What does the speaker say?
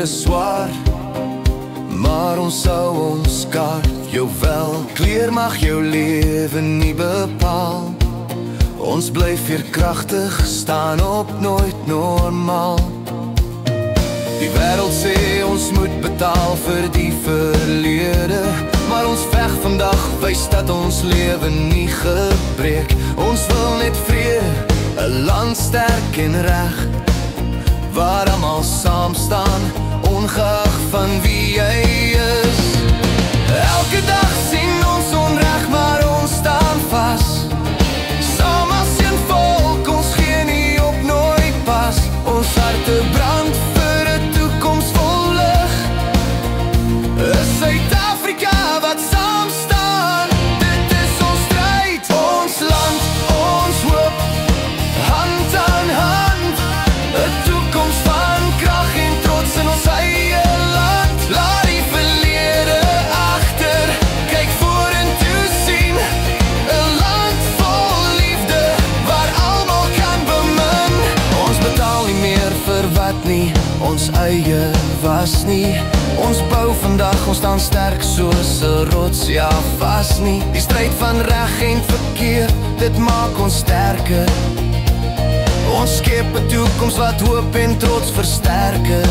wiele swaar, maar ons sou ons kaart. Jou wel kleur mag jou lewe nie bepaal. Ons bly veerkragtig, staan op, nooit normaal. Die wêreld sê ons moet betaal vir die verlede, maar ons veg vandag, wys dat ons lewe nie gebreek. Ons wil net vrede, 'n land sterk en reg, waar almal saam staan, ongeag van wie jy is. Elke dag sien ons onreg, maar ons staan vas. Saam as een volk, ons gee nie op, nooit pas. Ons harte brand vir 'n toekoms vol lig. 'n Suid-Afrika wat saam staan, dit is ons stryd. Ons land, ons hoop, hand aan hand. 'n toekoms van krag en trots in ons eie land. Laat die verlede agter, kyk vorentoe sien. 'n land vol liefde, waar almal kan bemin. Ons betaal nie meer vir wat nie ons eie was nie. Ons bou vandag, ons staan sterk soos 'n rots, ja vas nie. Die stryd van reg en verkeerd, dit maak ons sterker. Ons skep 'n toekoms wat hoop en trots versterker.